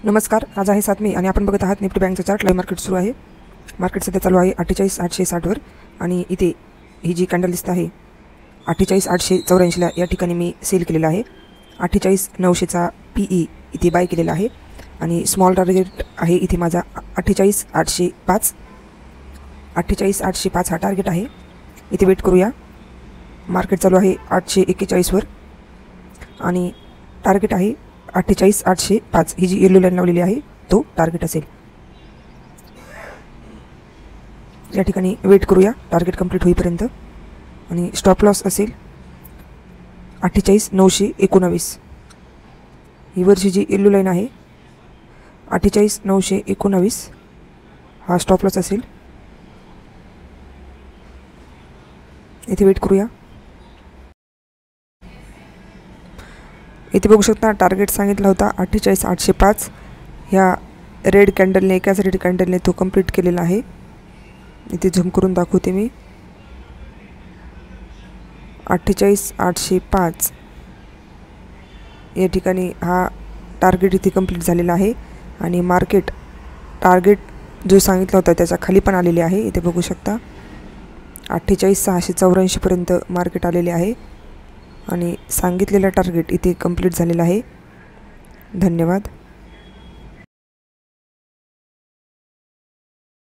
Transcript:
नमस्कार, आज आहे 7 मे आणि आपण बघत आहात निफ्टी बँकचा चार्ट. लाईव्ह मार्केट सुरू आहे. मार्केट सध्या चालू आहे 48,860 वर आणि इथे ही जी कॅन्डल दिसत आहे 48,884ला या ठिकाणी मी सेल केलेला आहे. 48,900चा PE इथे बाय केलेला आहे आणि स्मॉल टार्गेट आहे इथे माझा 48,805. 48,805 हा टार्गेट आहे. इथे वेट करूया. मार्केट चालू आहे 841 वर आणि टार्गेट आहे 48,805. ही जी येलो लाईन लावलेली आहे तो टार्गेट असेल. या ठिकाणी वेट करूया टार्गेट कंप्लीट होईपर्यंत. आणि स्टॉप लॉस असेल 48,919. ही वरची जी येलो लाईन आहे 48,919 हा स्टॉप लॉस असेल. इथे वेट करूया. इथे बघू शकता टार्गेट सांगितला होता 48,805. ह्या रेड कॅन्डलने एकाच रेड कॅन्डलने तो कंप्लीट केलेला आहे. इथे झूम करून दाखवते मी. 48,805 या ठिकाणी हा टार्गेट इथे कंप्लीट झालेला आहे आणि मार्केट टार्गेट जो सांगितला होता त्याच्या खाली पण आलेले आहे. इथे बघू शकता 48,684 पर्यंत मार्केट आलेले आहे आणि सांगितलेला टार्गेट इथे कंप्लीट झालेला आहे. धन्यवाद.